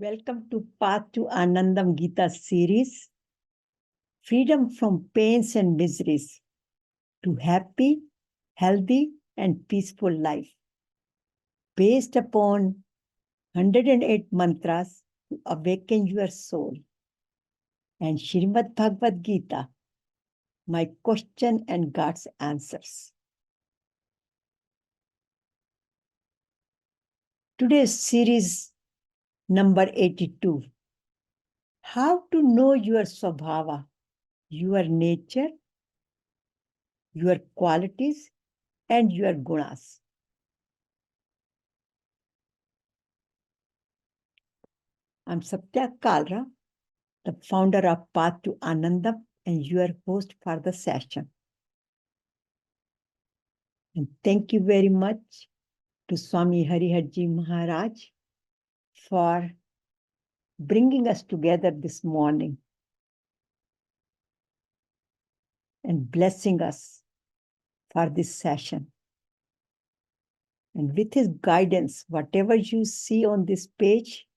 Welcome to Path to Anandam Gita series, Freedom from Pains and Miseries to Happy, Healthy and Peaceful Life, based upon 108 mantras to awaken your soul. And Srimad Bhagavad Gita, my question and God's answers. Today's series number 82. How to know your Svabhava, your nature, your qualities, and your gunas. I'm Satya Kalra, the founder of Path to Anandam and your host for the session. And thank you very much to Swami Hariharji Maharaj for bringing us together this morning and blessing us for this session. And with his guidance, whatever you see on this page,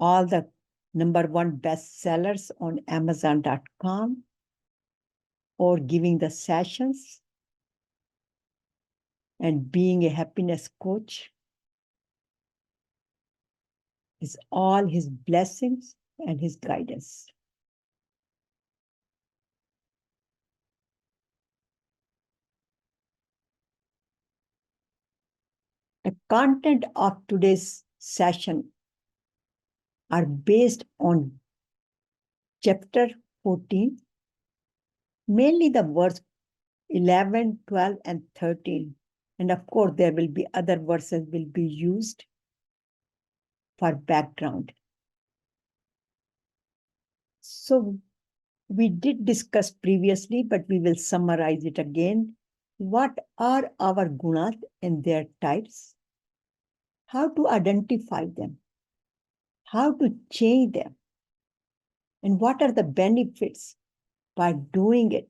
all the #1 bestsellers on Amazon.com, or giving the sessions and being a happiness coach, is all his blessings and his guidance. The content of today's session are based on chapter 14, mainly the verse 11, 12, and 13. And of course, there will be other verses will be used for background. So we did discuss previously, but we will summarize it again. What are our gunas and their types? How to identify them? How to change them? And what are the benefits by doing it,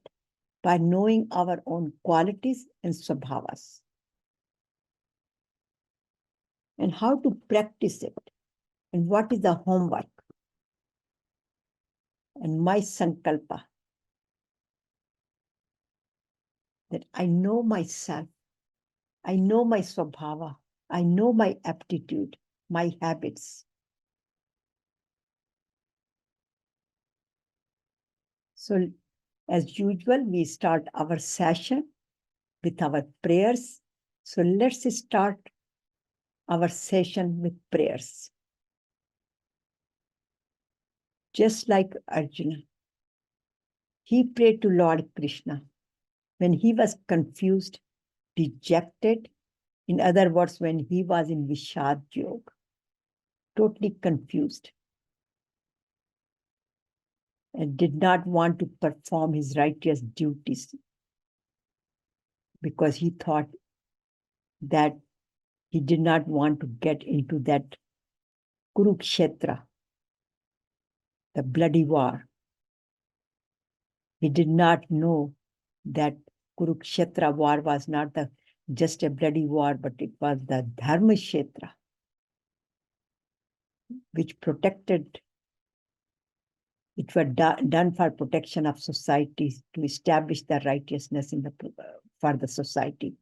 by knowing our own qualities and svabhavas? And how to practice it? And what is the homework? And my sankalpa, that I know myself, I know my svabhava, I know my aptitude, my habits. So as usual, we start our session with our prayers. So let's start our session with prayers. Just like Arjuna, he prayed to Lord Krishna when he was confused, dejected. In other words, when he was in Vishad Yoga, totally confused, and did not want to perform his righteous duties because he thought that he did not want to get into that Kurukshetra, the bloody war. He did not know that Kurukshetra war was not just a bloody war, but it was the Dharma Kshetra, which protected. It was done for protection of society, to establish the righteousness for the society.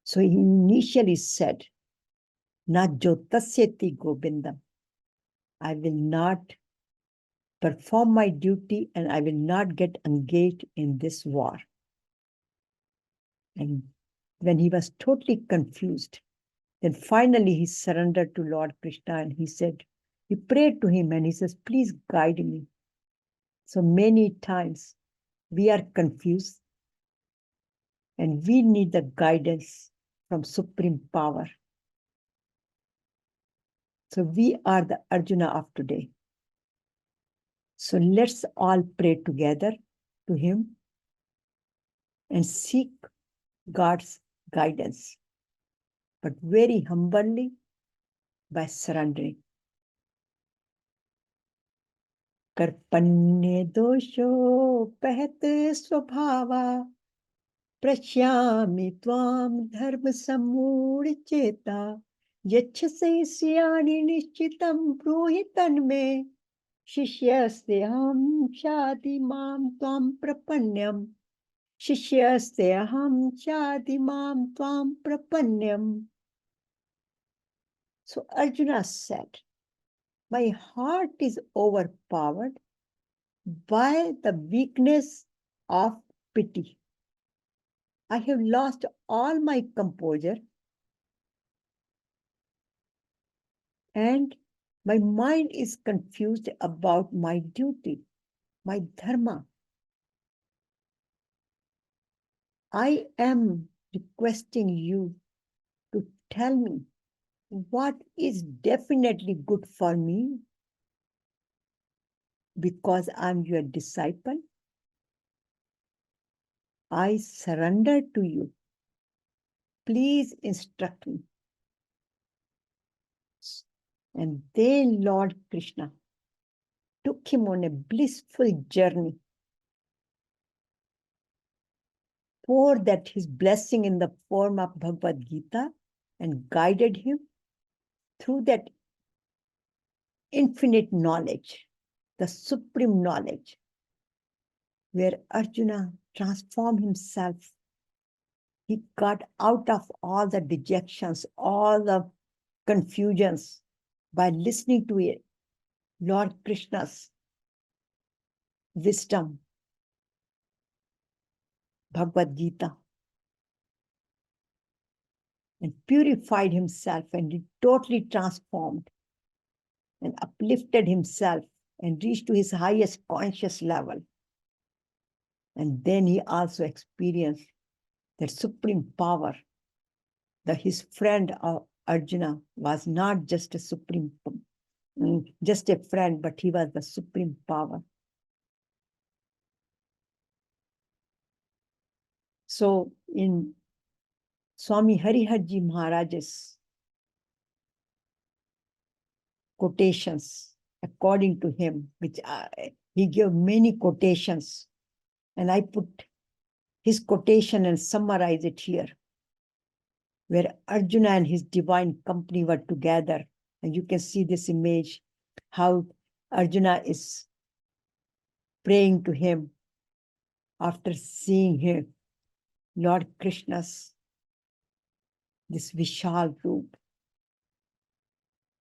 So he initially said, Na jotasyeti Govindam, I will not perform my duty and I will not get engaged in this war. And when he was totally confused, then finally he surrendered to Lord Krishna and he said, he prayed to him and he says, please guide me. So many times we are confused and we need the guidance from Supreme Power. So we are the Arjuna of today. So let's all pray together to him and seek God's guidance, but very humbly by surrendering. Karpanye dosho pahate svabhava prashyami tvam dharma samudcheta Yachase siyani nishchitam bruhi tanme Shishyasteham chadi mam tvam prapanyam Shishyasteham chadi mam tvam prapanyam. So Arjuna said, my heart is overpowered by the weakness of pity. I have lost all my composure and my mind is confused about my duty, my dharma. I am requesting you to tell me what is definitely good for me because I'm your disciple. I surrender to you. Please instruct me. And then Lord Krishna took him on a blissful journey, poured that his blessing in the form of Bhagavad Gita and guided him through that infinite knowledge, the supreme knowledge, where Arjuna transformed himself. He got out of all the dejections, all the confusions by listening to it, Lord Krishna's wisdom, Bhagavad Gita, and purified himself and he totally transformed and uplifted himself and reached to his highest conscious level. And then he also experienced that supreme power, that his friend Arjuna was not just a supreme, just a friend, but he was the supreme power. So in Swami Hariharji Maharaj's quotations, according to him, which he gave many quotations, and I put his quotation and summarize it here, where Arjuna and his divine company were together. And you can see this image, how Arjuna is praying to him after seeing him, Lord Krishna's, this Vishal Roop.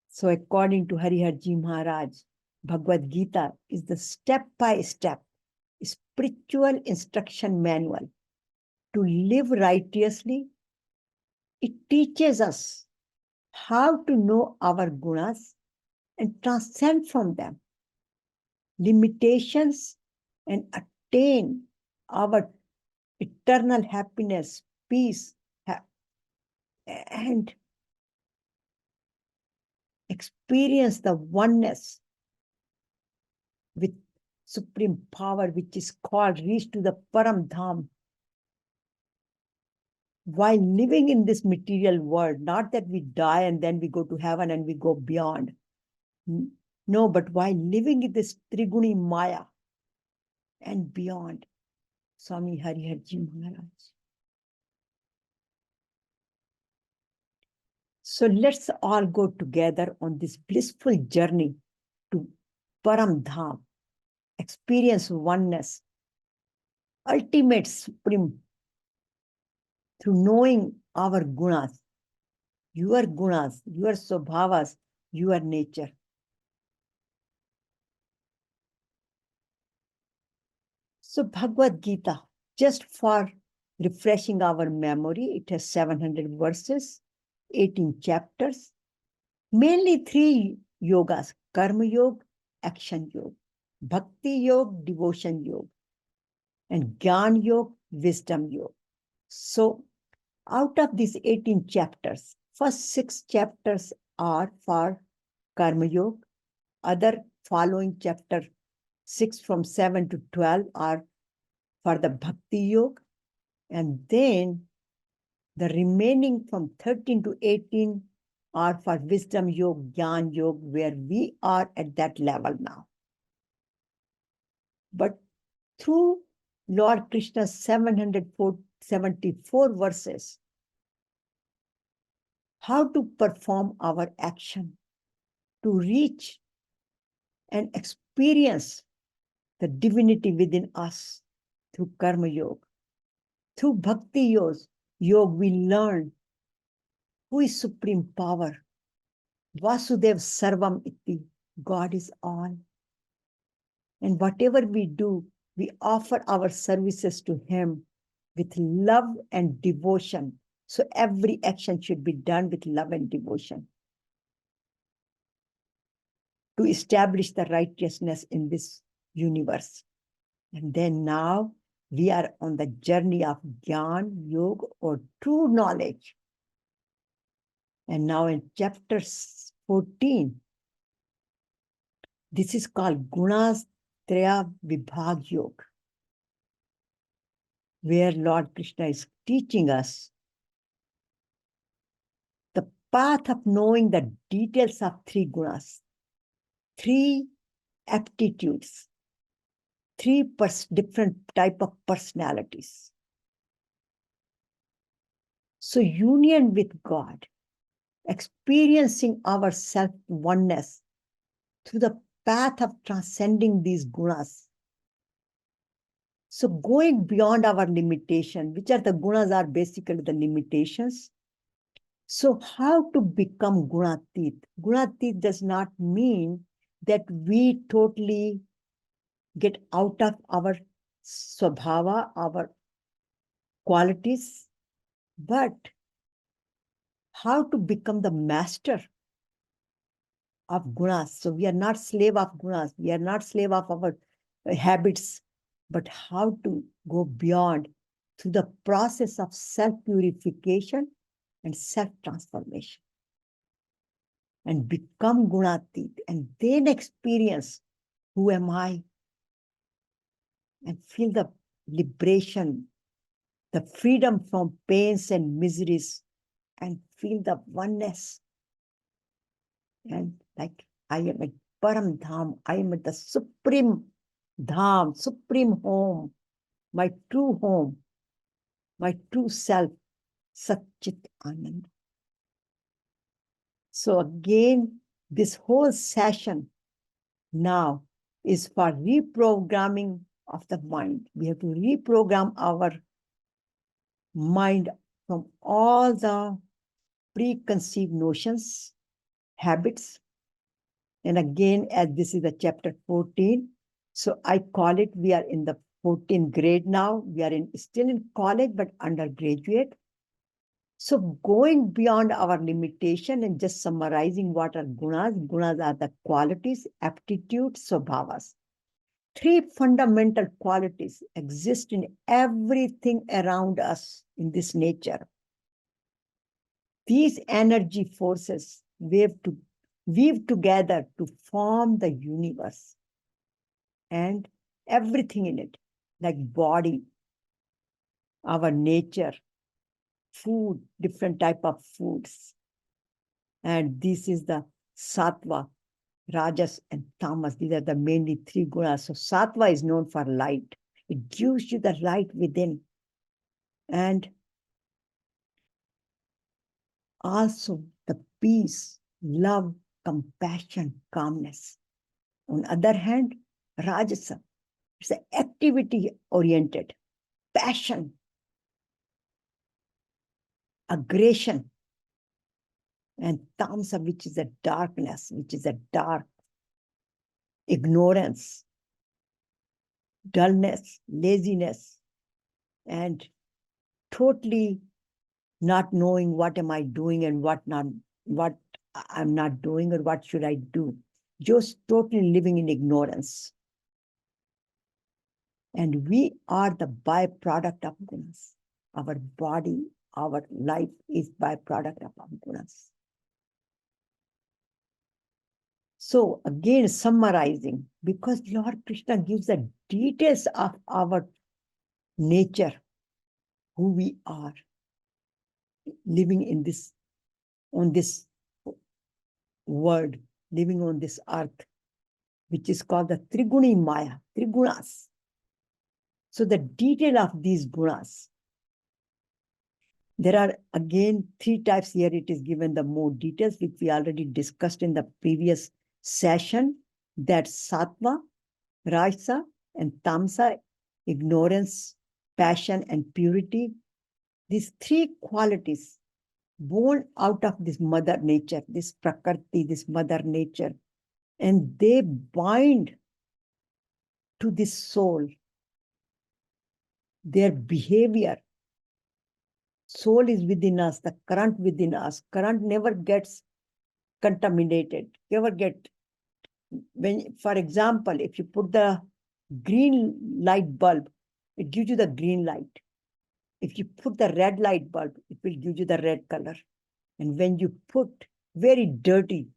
So according to Hariharji Maharaj, Bhagavad Gita is the step-by-step spiritual instruction manual to live righteously. It teaches us how to know our gunas and transcend from them, limitations, and attain our eternal happiness, peace, and experience the oneness with supreme power, which is called reach to the Param Dham. While living in this material world, not that we die and then we go to heaven and we go beyond. No, but while living in this Triguni Maya and beyond, Swami Hariharji Maharaj. So let's all go together on this blissful journey to Param Dham, experience oneness, ultimate supreme, through knowing our gunas, your Svabhavas, your nature. So Bhagavad Gita, just for refreshing our memory, it has 700 verses, 18 chapters, mainly 3 yogas, Karma Yoga, Action Yoga, Bhakti Yoga, Devotion Yoga, and Gyan Yoga, Wisdom Yoga. So out of these 18 chapters, first 6 chapters are for Karma Yoga, other following chapter 6 from 7 to 12 are for the Bhakti Yoga, and then the remaining from 13 to 18 are for Wisdom Yoga, Gyan Yoga, where we are at that level now. But through Lord Krishna's 774 verses, how to perform our action to reach and experience the divinity within us through Karma Yoga. Through Bhakti Yoga, we learn who is Supreme Power. Vasudev Sarvam Iti, God is all. And whatever we do, we offer our services to Him with love and devotion. So every action should be done with love and devotion to establish the righteousness in this universe. And then now we are on the journey of Gyan, Yoga, or true knowledge. And now in chapter 14, this is called Gunas Traya Vibhag Yoga, where Lord Krishna is teaching us the path of knowing the details of three gunas, three aptitudes, three different type of personalities. So union with God, experiencing our self-oneness through the path of transcending these gunas. So going beyond our limitation, which are the gunas are basically the limitations. So how to become gunatit? Gunatit does not mean that we totally get out of our Svabhava, our qualities, but how to become the master of gunas. So we are not slave of gunas. We are not slave of our habits, but how to go beyond through the process of self-purification and self-transformation and become gunatit and then experience who am I and feel the liberation, the freedom from pains and miseries and feel the oneness. And like I am at Param Dham, I am at the Supreme Dham, Supreme Home, my true home, my true self, Satchit Anand. So again, this whole session now is for reprogramming of the mind. We have to reprogram our mind from all the preconceived notions, habits. And again, as this is the chapter 14, so I call it, we are in the 14th grade now. We are still in college, but undergraduate. So going beyond our limitation and just summarizing what are gunas. Gunas are the qualities, aptitudes, svabhavas. Three fundamental qualities exist in everything around us in this nature. These energy forces weave together to form the universe and everything in it, like body, our nature, food, different type of foods. And this is the sattva, rajas, and tamas. These are the mainly three gunas. So sattva is known for light. It gives you the light within. And also the peace, love, compassion, calmness. On the other hand, rajasa, it's an activity-oriented, passion, aggression, and tamasa, which is a darkness, which is a dark, ignorance, dullness, laziness, and totally not knowing what am I doing and what I'm not doing or what should I do. Just totally living in ignorance. And we are the byproduct of gunas. Our body, our life is byproduct of our gunas. So again, summarizing, because Lord Krishna gives the details of our nature, who we are, living in this, on this world, living on this earth, which is called the Triguni Maya, Trigunas. So the detail of these gunas. There are again 3 types here. It is given the more details, which we already discussed in the previous session. That's sattva, rajasa, and tamasa, ignorance, passion, and purity. These 3 qualities born out of this mother nature, this prakriti, this mother nature, and they bind to this soul. Their behavior, soul is within us, the current within us. Current never gets contaminated, never get. When, for example, if you put the green light bulb, it gives you the green light. If you put the red light bulb, it will give you the red color. And when you put very dirty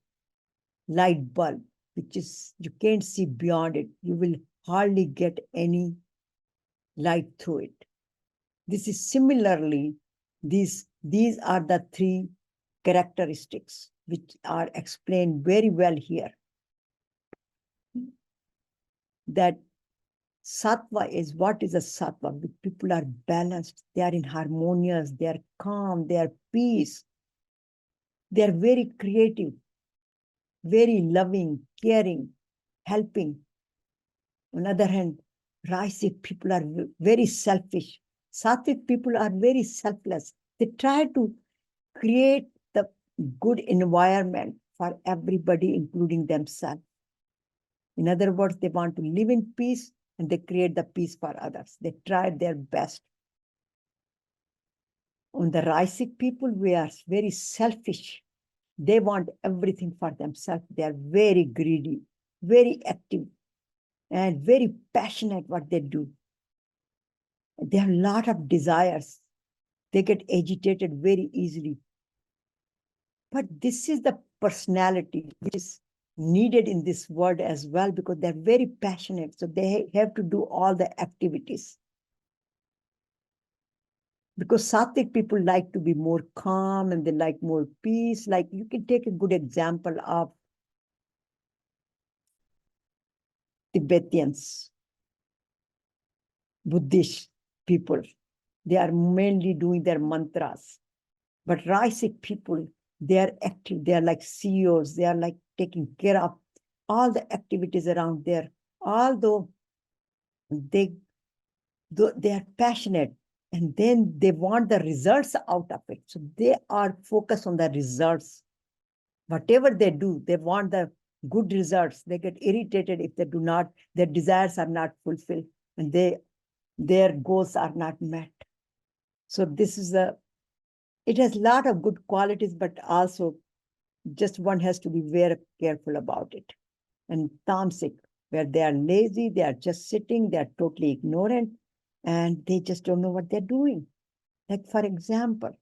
light bulb, which is, you can't see beyond it, you will hardly get any light through it. This is similarly, these are the 3 characteristics which are explained very well here. That sattva is, what is a sattva? People are balanced, they are in harmonious, they are calm, they are peace. They are very creative, very loving, caring, helping. On the other hand, Rajasic people are very selfish. Sattvic people are very selfless. They try to create the good environment for everybody, including themselves. In other words, they want to live in peace and they create the peace for others. They try their best. On the Rajasic people, we are very selfish. They want everything for themselves. They are very greedy, very active, and very passionate what they do. They have a lot of desires. They get agitated very easily. But this is the personality which is needed in this world as well, because they're very passionate. So they have to do all the activities. Because Sattvic people like to be more calm and they like more peace. Like, you can take a good example of Tibetans, Buddhist people. They are mainly doing their mantras. But Rajasic people, they are active. They are like CEOs. They are like taking care of all the activities around there. Although they are passionate, and then they want the results out of it. So they are focused on the results. Whatever they do, they want the good results. They get irritated if they do not, their desires are not fulfilled, and their goals are not met. So this is it has a lot of good qualities, but also just one has to be very careful about it. And tamasic, where they are lazy, they are just sitting, they are totally ignorant, and they just don't know what they're doing. Like, for example,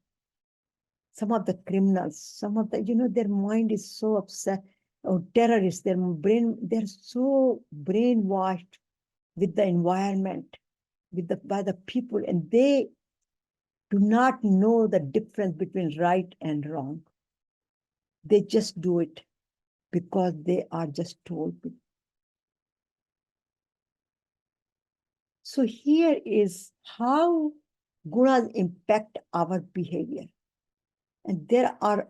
some of the criminals, some of the, their mind is so upset, or terrorists, they're so brainwashed with the environment, by the people, and they do not know the difference between right and wrong. They just do it because they are just told. So here is how gunas impact our behavior. And there are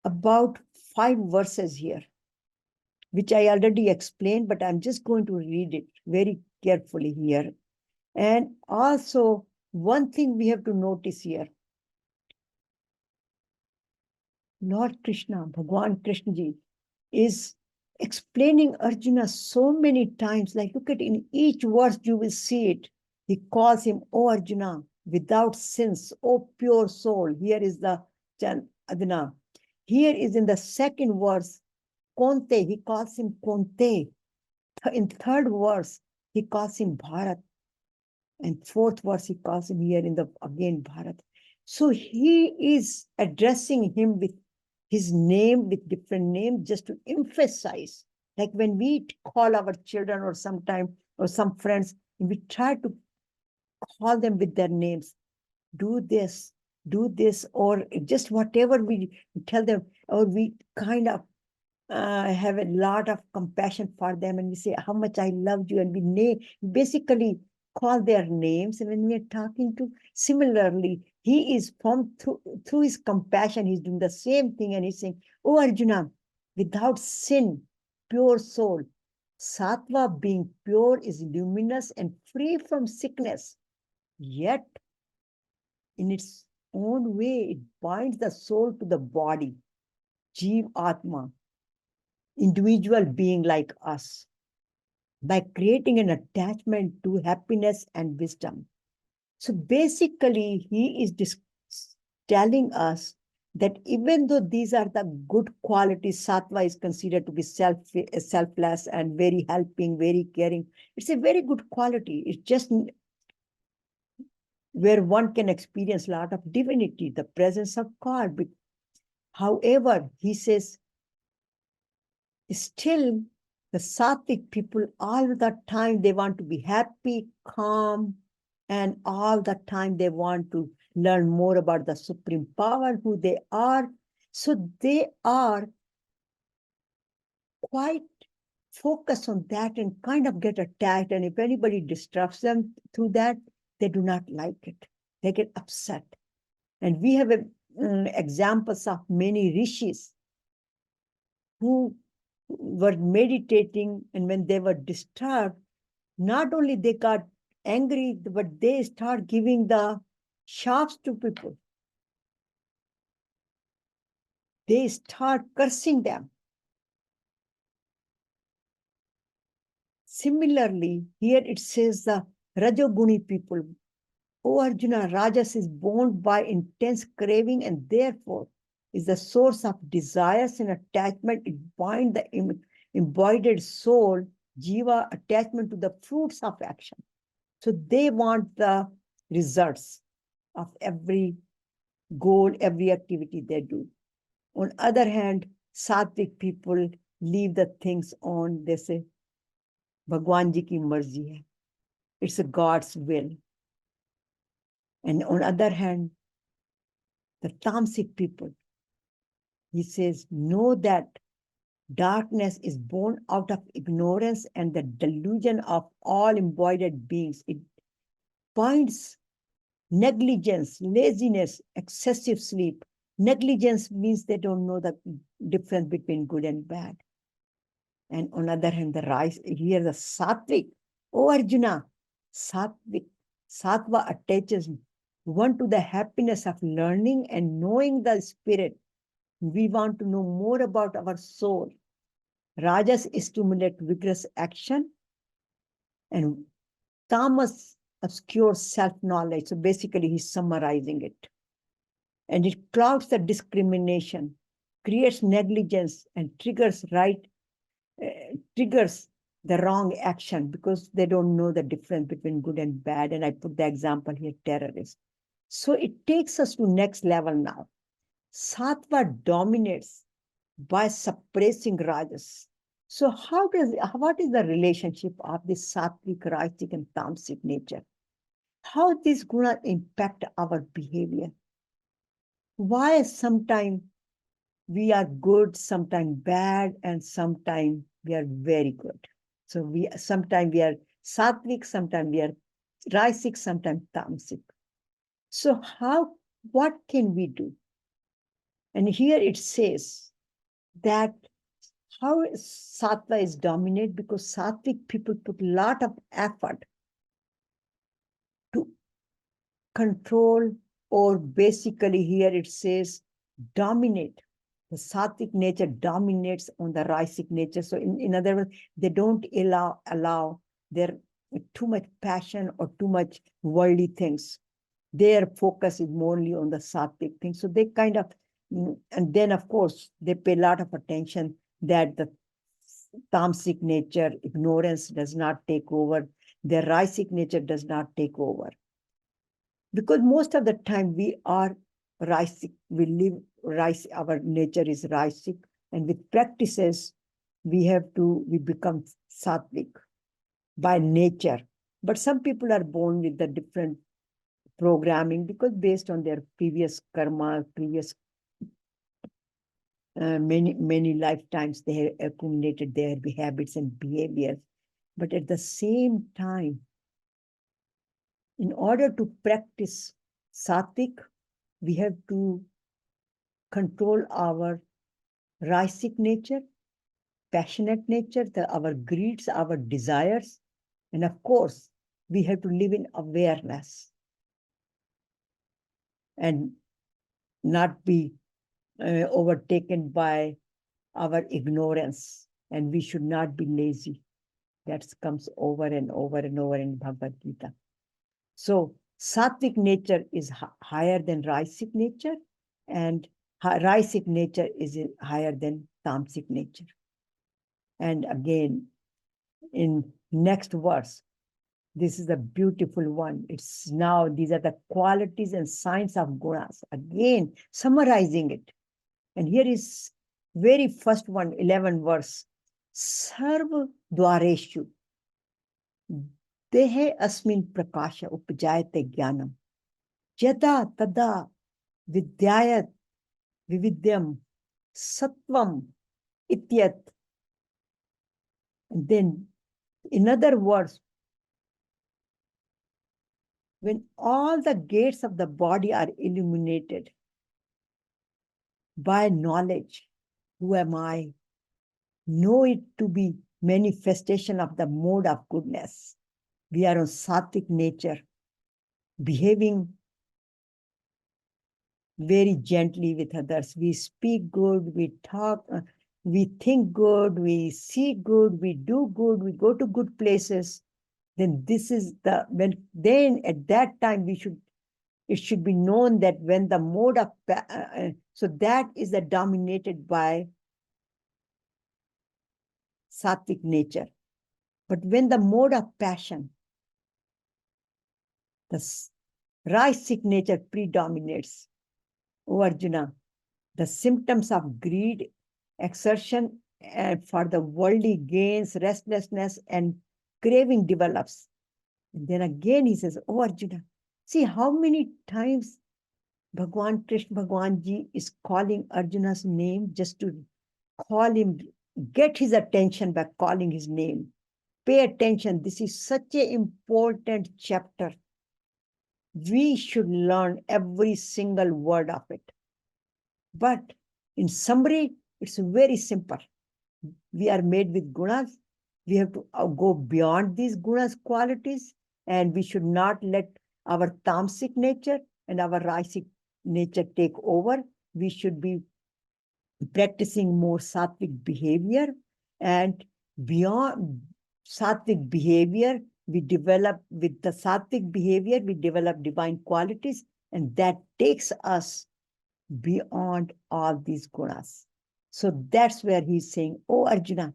about 5 verses here, which I already explained, but I'm just going to read it very carefully here. And also, one thing we have to notice here, Lord Krishna, Bhagwan Krishna ji, is explaining Arjuna so many times. Like, look at, in each verse you will see it. He calls him, "O Arjuna, without sins, O pure soul." Here is the Adna. Here is in the second verse, Konte, he calls him Konte. In third verse, he calls him Bharat. And fourth verse, he calls him here again Bharat. So he is addressing him with his name, with different names, just to emphasize. Like when we call our children or some friends, we try to call them with their names. Do this, or just whatever we tell them, or we kind of have a lot of compassion for them, and we say how much I love you, and we basically call their names when we are talking to. Similarly, he is formed through his compassion. He's doing the same thing, and he's saying, "Oh Arjuna, without sin, pure soul, sattva being pure is luminous and free from sickness. Yet, in its own way, it binds the soul to the body, Jeev Atma, individual being like us, by creating an attachment to happiness and wisdom." So basically, he is telling us that even though these are the good qualities, sattva is considered to be selfless and very helping, very caring. It's a very good quality. It's just where one can experience a lot of divinity, the presence of God. However, he says, still the sattvic people all the time, they want to be happy, calm, and all the time they want to learn more about the supreme power, who they are. So they are quite focused on that and kind of get attacked. And if anybody disrupts them through that, they do not like it. They get upset. And we have examples of many rishis who were meditating, and when they were disturbed, not only they got angry, but they start giving the shafts to people. They start cursing them. Similarly, here it says the Rajoguni people. O Arjuna, Rajas is bound by intense craving and therefore is the source of desires and attachment. It binds the embodied soul, jiva, attachment to the fruits of action. So they want the results of every goal, every activity they do. On the other hand, sattvic people leave the things on, they say, Bhagwan ji ki marzi hai. It's a God's will. And on the other hand, the tamasic people, he says, know that darkness is born out of ignorance and the delusion of all embodied beings. It binds negligence, laziness, excessive sleep. Negligence means they don't know the difference between good and bad. And on the other hand, here the sattvic, oh Arjuna, sattva attaches one to the happiness of learning and knowing the spirit. We want to know more about our soul. Rajas stimulate vigorous action, and tamas obscures self-knowledge. So basically, he's summarizing it. And it clouds the discrimination, creates negligence, and triggers the wrong action because they don't know the difference between good and bad. And I put the example here, terrorists. So it takes us to next level now. Sattva dominates by suppressing rajas. So what is the relationship of this sattvic, rajasic, and tamasic nature? How these gunas impact our behavior? Why sometimes we are good, sometimes bad, and sometimes we are very good? So sometimes we are sattvic, sometimes we are rajasic, sometimes tamasic. So what can we do? And here it says that how sattva is dominant, because sattvic people put a lot of effort to control, or basically here it says dominate. The sattvic nature dominates on the rajasic nature. So in other words, they don't allow their too much passion or too much worldly things. Their focus is mainly on the sattvic thing. So they kind of, and then of course, they pay a lot of attention that the tamasic nature, ignorance does not take over. Their rajasic nature does not take over. Because most of the time we are rajasic, we live rajasic, our nature is rajasic, and with practices, we become sattvic by nature. But some people are born with the different programming because based on their previous karma, many lifetimes, they have accumulated their habits and behaviors. But at the same time, In order to practice sattvic, we have to control our rasic nature, passionate nature, our greeds, our desires. And of course, we have to live in awareness and not be overtaken by our ignorance. And we should not be lazy. That comes over and over and over in Bhagavad Gita. So sattvic nature is higher than rasic nature, and rasic nature is higher than tamasic nature. And again, in next verse, this is a beautiful one. It's now, these are the qualities and signs of gunas. Again, summarizing it. And here is very first one, 11 verse. Sarva dwareshu dehe asmin prakasha upajayate jnanam. Yada tada vidyayat vividyam sattvam ityat. And then, in other words, when all the gates of the body are illuminated by knowledge, who am I? Know it to be manifestation of the mode of goodness. We are on sattvic nature, behaving very gently with others. We speak good, we talk, we think good, we see good, we do good, we go to good places. Then this is then at that time it should be known that when the mode of, so that is the dominated by sattvic nature. But when the mode of passion, the rasic nature predominates, O Arjuna, the symptoms of greed, exertion for the worldly gains, restlessness, and craving develops. And then again he says, Oh Arjuna, see how many times Bhagwan Krishna, Bhagwan Ji is calling Arjuna's name just to call him, get his attention by calling his name. Pay attention. This is such an important chapter. We should learn every single word of it. But in summary, it's very simple. We are made with gunas. We have to go beyond these gunas qualities, and we should not let our tamasic nature and our rasic nature take over. We should be practicing more sattvic behavior, and beyond sattvic behavior, we develop with the sattvic behavior, we develop divine qualities, and that takes us beyond all these gunas. So that's where he's saying, Oh Arjuna,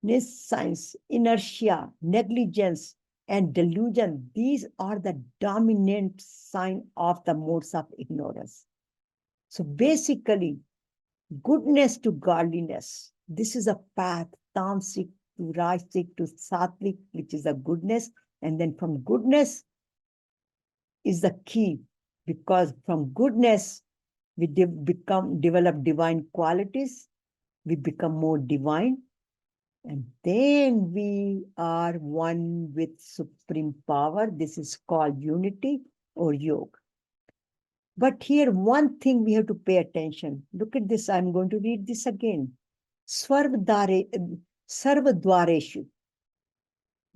nescience, inertia, negligence, and delusion, these are the dominant sign of the modes of ignorance. So basically, goodness to godliness, this is a path, tamasic to rasic to sattvic, which is a goodness. And then from goodness is the key, because from goodness, we develop divine qualities, we become more divine, and then we are one with supreme power. This is called unity or yoga. But here, one thing we have to pay attention. Look at this. I'm going to read this again. Sarvadwareshu.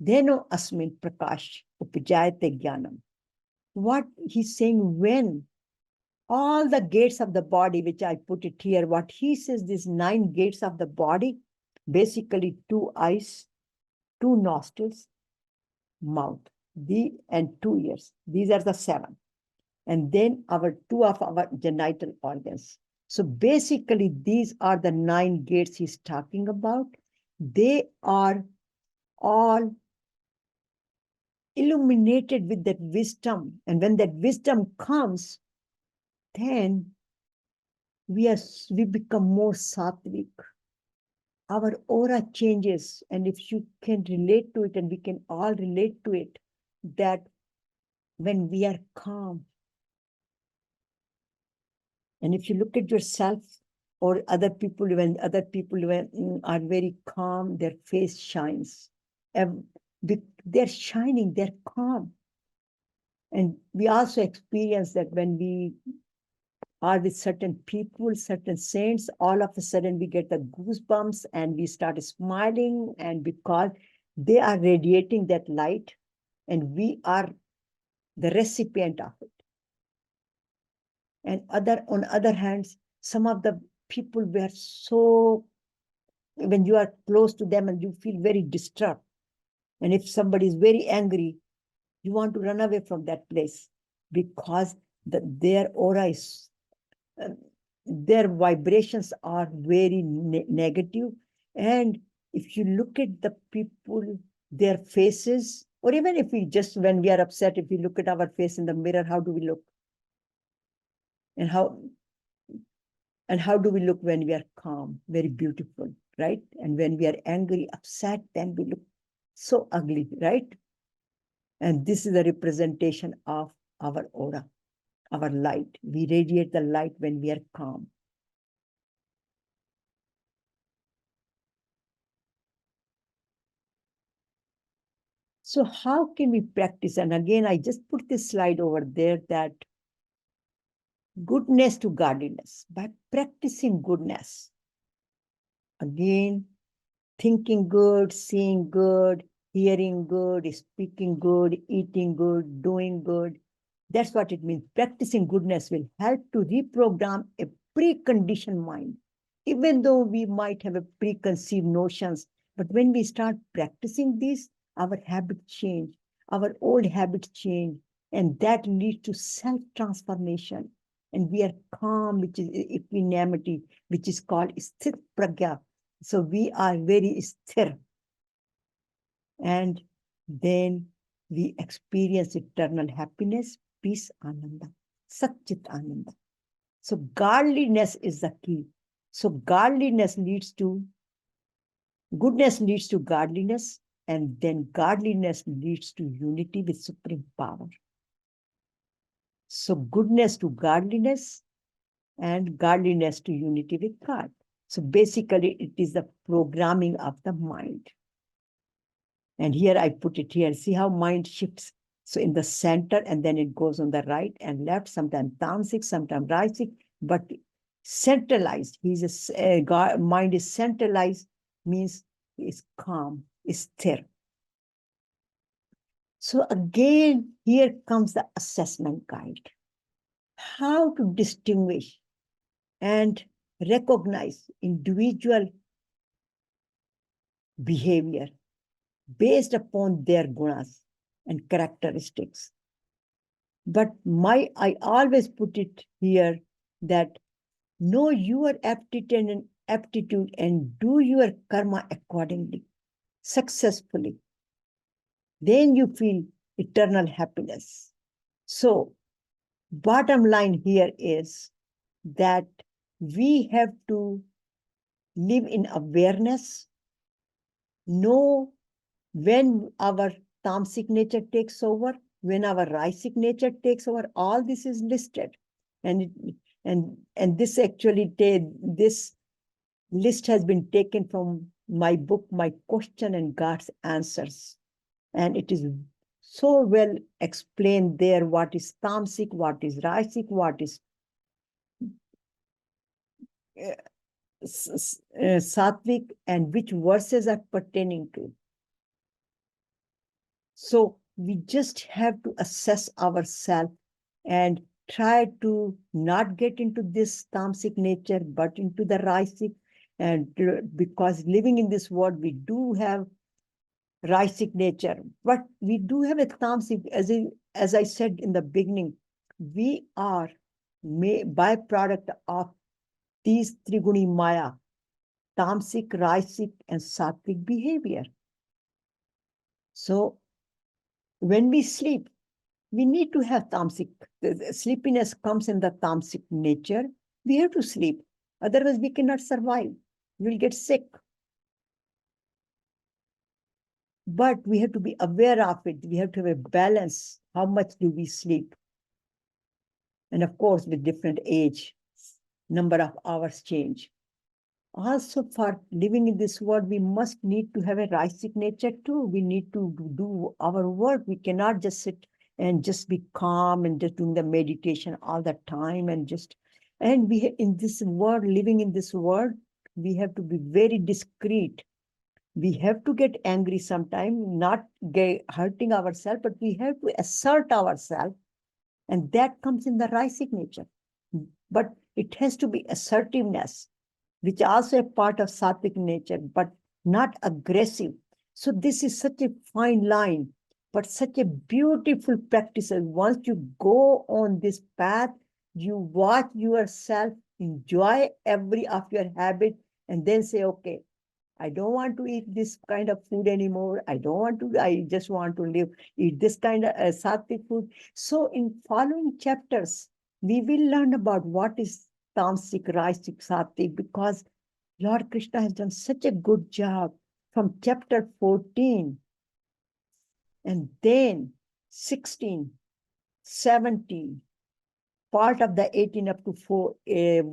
Deno asmin prakash upajayate jnanam. What he's saying, when all the gates of the body, which I put it here, what he says, these 9 gates of the body, basically 2 eyes, 2 nostrils, mouth, and 2 ears. These are the 7. And then 2 of our genital organs. So basically, these are the 9 gates he's talking about. They are all illuminated with that wisdom. And when that wisdom comes, then we become more sattvic. Our aura changes. And if you can relate to it, and we can all relate to it, that when we are calm, and if you look at yourself or other people, when other people are very calm, their face shines. They're shining, they're calm. And we also experience that when we are with certain people, certain saints, all of a sudden we get the goosebumps and we start smiling, and because they are radiating that light and we are the recipient of it. And on other hands, some of the people were so, when you are close to them and you feel very disturbed. And if somebody is very angry, you want to run away from that place because their aura is, their vibrations are very negative. And if you look at the people, their faces, or even if we just, when we are upset, if we look at our face in the mirror, how do we look? And how do we look when we are calm? Very beautiful, right? And when we are angry, upset, then we look so ugly, right? And this is a representation of our aura, our light. We radiate the light when we are calm. So how can we practice? And again, I just put this slide over there, that goodness to godliness, by practicing goodness. Again, thinking good, seeing good, hearing good, speaking good, eating good, doing good. That's what it means. Practicing goodness will help to reprogram a preconditioned mind. Even though we might have a preconceived notions, but when we start practicing this, our habits change, our old habits change, and that leads to self-transformation. And we are calm, which is equanimity, which is called sthit pragya. So we are very sthir. And then we experience eternal happiness, peace, ananda, satchit ananda. So godliness is the key. So godliness leads to, goodness leads to godliness, and then godliness leads to unity with supreme power. So goodness to godliness and godliness to unity with God. So basically it is the programming of the mind. And here I put it here. See how mind shifts. So in the center, and then it goes on the right and left, sometimes tamasic, sometimes rajasic, but centralized. Mind is centralized, means is calm, is sthir. So again, here comes the assessment guide. How to distinguish and recognize individual behavior based upon their gunas and characteristics. But I always put it here that know your aptitude and do your karma accordingly, successfully. Then you feel eternal happiness. So bottom line here is that we have to live in awareness, know when our tamasic nature takes over, when our rajasic nature takes over. All this is listed. And this actually, this list has been taken from my book, My Question and God's Answers. And it is so well explained there, what is tamasic, what is rajasic, what is sattvic, and which verses are pertaining to. So we just have to assess ourselves and try to not get into this tamasic nature, but into the rajasic. And because living in this world, we do have rajasic nature, but we do have a tamasic. As I said in the beginning, we are byproduct of these triguni maya, tamasic, rajasic, and sattvic behavior. So when we sleep, we need to have tamasic. The sleepiness comes in the tamasic nature. We have to sleep. Otherwise, we cannot survive. We'll get sick. But we have to be aware of it. We have to have a balance. How much do we sleep? And of course, with different age, number of hours change. Also, for living in this world, we must need to have a rising nature too. We need to do our work. We cannot just sit and just be calm and just doing the meditation all the time and we in this world, living in this world, we have to be very discreet. We have to get angry sometimes, not hurting ourselves, but we have to assert ourselves, and that comes in the rising nature. But it has to be assertiveness, which is also a part of sattvic nature, but not aggressive. So this is such a fine line, but such a beautiful practice. Once you go on this path, you watch yourself, enjoy every of your habit, and then say, okay, I don't want to eat this kind of food anymore. I just want to eat this kind of sattvic food. So in following chapters, we will learn about what is tamasic, rajasic, sattvic, because Lord Krishna has done such a good job from chapter 14 and then 16, 17, part of the 18 up to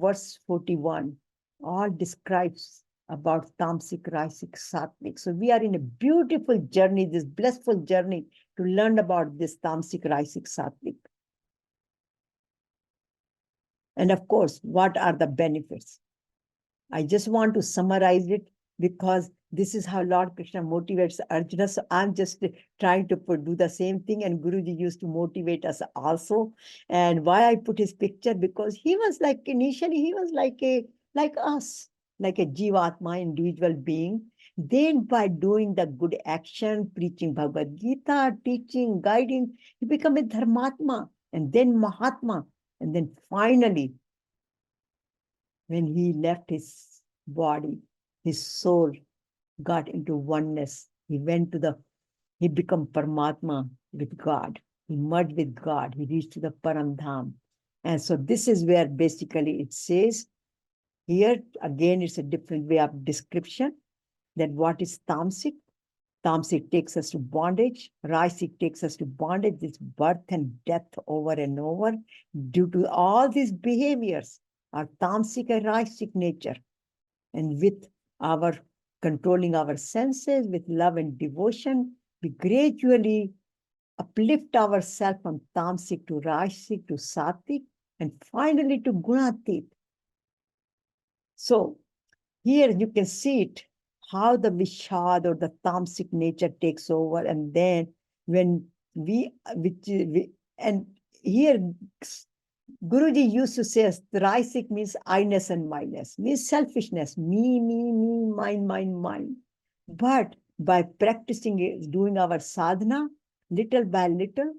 verse 41, all describes about tamasic, rajasic, sattvic. So we are in a beautiful journey, this blissful journey to learn about this tamasic, rajasic, sattvic. And of course, what are the benefits? I just want to summarize it because this is how Lord Krishna motivates Arjuna. So I'm just trying to do the same thing. And Guruji used to motivate us also. And why I put his picture, because he was like, initially, he was like us, like a Jivatma, individual being. Then by doing the good action, preaching Bhagavad Gita, teaching, guiding, he became a Dharmatma and then Mahatma. And then finally, when he left his body, his soul got into oneness. He became Paramatma with God. He merged with God. He reached to the Paramdham. And so this is where basically it says, here again, it's a different way of description, that what is tamasic? Tamasic takes us to bondage. Rajasic takes us to bondage, this birth and death over and over. Due to all these behaviors, our tamasic and rajasic nature. And with our controlling our senses, with love and devotion, we gradually uplift ourselves from tamasic to rajasic to sattvic, and finally to gunatit. So here you can see it, how the vishad or the tamasic nature takes over. And then when and here Guruji used to say, rajasic means I-ness and my-ness, means selfishness, me, mine. But by practicing it, doing our sadhana, little by little,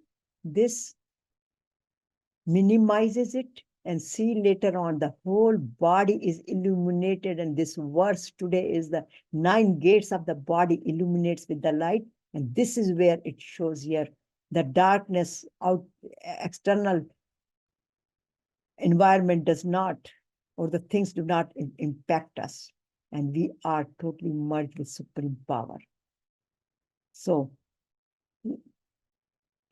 this minimizes it, and see later on the whole body is illuminated. And this verse today is the 9 gates of the body illuminates with the light. And this is where it shows here the darkness out, external environment does not, or the things do not impact us. And we are totally merged with supreme power. So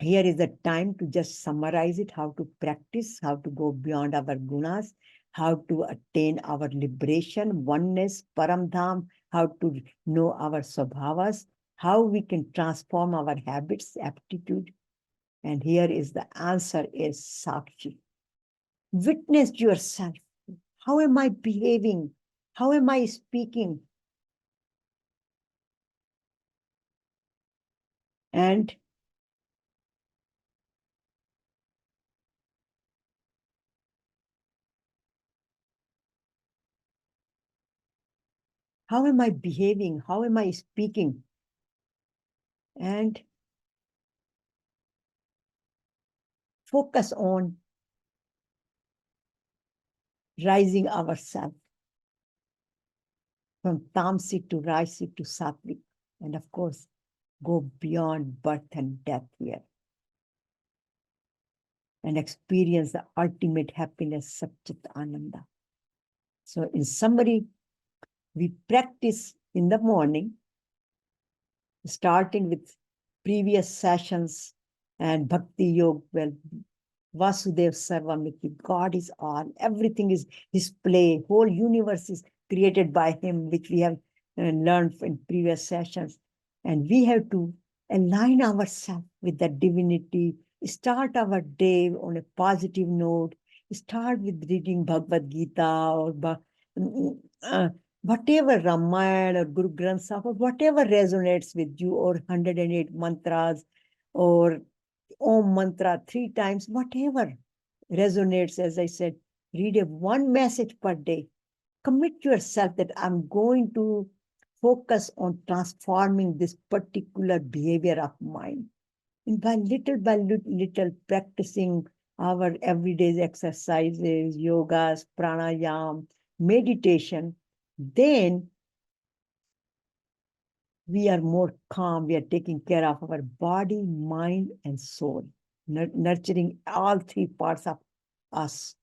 here is the time to just summarize it, how to practice, how to go beyond our gunas, how to attain our liberation, oneness, paramdham, how to know our svabhavas, how we can transform our habits, aptitude. And here is the answer is Sakshi. Witness yourself. How am I behaving? How am I speaking? And how am I behaving? How am I speaking? And focus on rising ourselves from tamasic to rajasic to sattvic. And of course, go beyond birth and death here and experience the ultimate happiness, Satchit Ananda. So in summary, we practice in the morning, starting with previous sessions and Bhakti Yoga, well, Vasudev Sarvamiti, God is all, everything is display, whole universe is created by him, which we have learned in previous sessions. And we have to align ourselves with the divinity, start our day on a positive note, start with reading Bhagavad Gita or whatever Ramayana or Guru Granth Sahib, or whatever resonates with you, or 108 mantras, or Om mantra 3 times, whatever resonates. As I said, read one message per day. Commit yourself that I'm going to focus on transforming this particular behavior of mine. And by little practicing our everyday exercises, yogas, pranayam, meditation, then we are more calm. We are taking care of our body, mind, and soul, nurturing all 3 parts of us,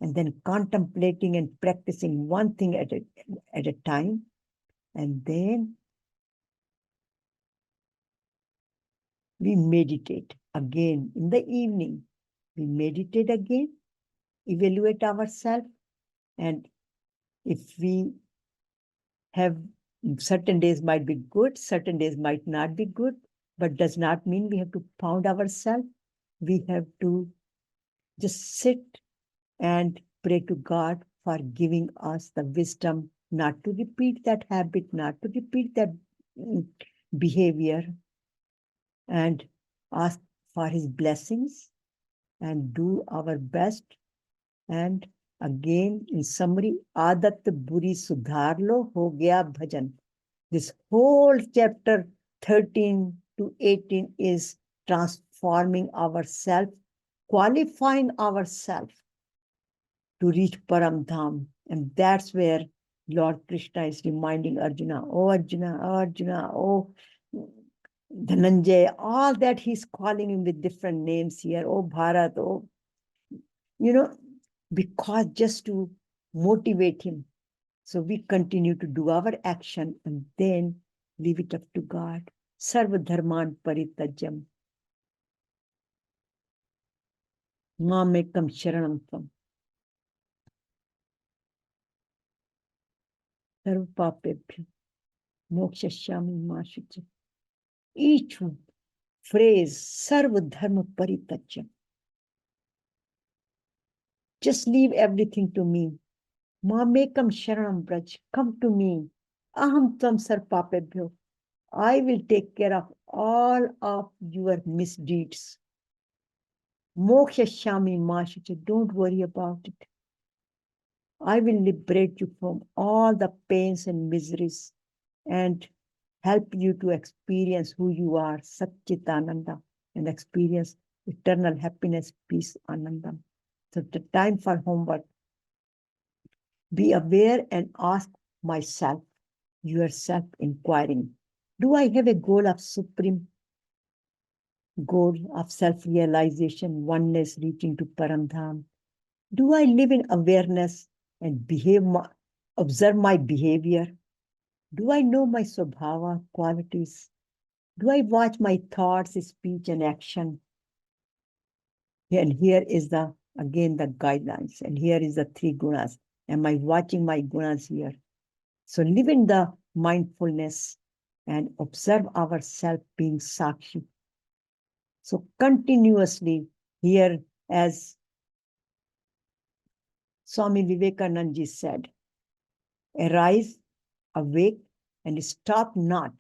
and then contemplating and practicing one thing at a time. And then we meditate again in the evening. We meditate again, evaluate ourselves, and if we have certain days might be good, certain days might not be good, but does not mean we have to pound ourselves. We have to just sit and pray to God for giving us the wisdom not to repeat that habit, not to repeat that behavior, and ask for his blessings and do our best. And again, in summary, Adat Buri Sudhar Lo, Ho Gaya Bhajan. This whole chapter 13 to 18 is transforming ourselves, qualifying ourselves to reach Param Dham. And that's where Lord Krishna is reminding Arjuna, oh Arjuna, oh Dhananjay, all that he's calling him with different names here, oh Bharat, oh, because just to motivate him. So we continue to do our action and then leave it up to God. Sarva dharman paritajam. Mamekam sharanam tvam. Sarva papebhyo. Mokshashyami mashucha. Each phrase, sarva dharma paritajam. Just leave everything to me. Mamekam sharanam braj. Come to me. Aham tvam sarpapebhyo. I will take care of all of your misdeeds. Moksha Shami Mashicha, don't worry about it. I will liberate you from all the pains and miseries and help you to experience who you are, Satchitananda, and experience eternal happiness, peace, Anandam. So the time for homework. Be aware and ask myself, yourself inquiring. Do I have a goal of supreme goal of self-realization, oneness, reaching to Paramdham? Do I live in awareness and observe my behavior? Do I know my Svabhava qualities? Do I watch my thoughts, speech, and action? And here is again the guidelines, and here is the 3 gunas. Am I watching my gunas here? So live in the mindfulness and observe ourselves being Sakshi. So continuously here, as Swami Vivekananda ji said, arise, awake, and stop not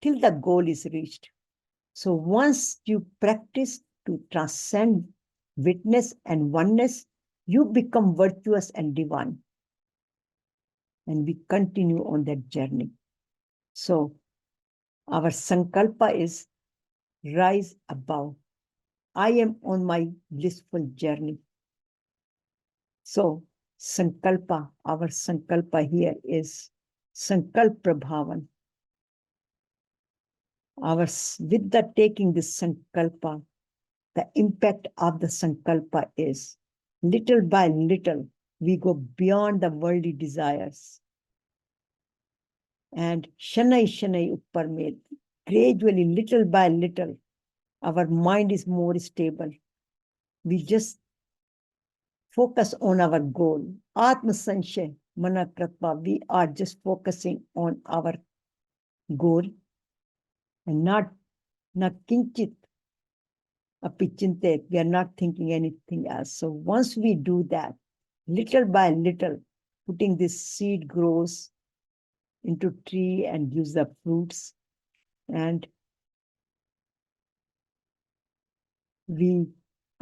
till the goal is reached. So once you practice to transcend witness and oneness, you become virtuous and divine. And we continue on that journey. So our sankalpa is rise above. I am on my blissful journey. So sankalpa, our sankalpa here is sankalp prabhavan. With the taking this sankalpa, the impact of the sankalpa is little by little, we go beyond the worldly desires. And shanai shanai uppar mein, gradually, little by little, our mind is more stable. We just focus on our goal. Atma sanshay, mana kratva, we are just focusing on our goal and not kinchit apichinte. We are not thinking anything else. So once we do that, little by little, putting this seed grows into tree and gives the fruits, and we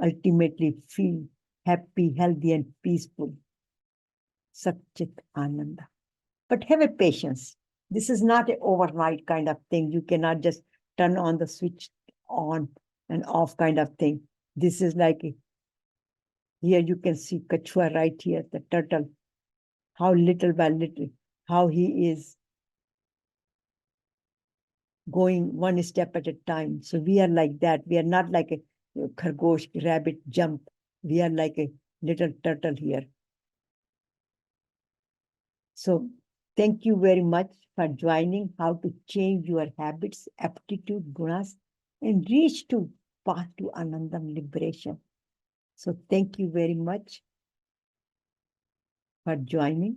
ultimately feel happy, healthy, and peaceful. Satchit Ananda. But have a patience. This is not an overnight kind of thing. You cannot just turn on the switch on and off kind of thing. This is like, here you can see Kachua right here, the turtle, how little by little, how he is going one step at a time. So we are like that. We are not like a khargosh, rabbit jump. We are like a little turtle here. So thank you very much for joining how to change your habits, aptitude, gunas, and reach to path to Anandam liberation. So thank you very much for joining.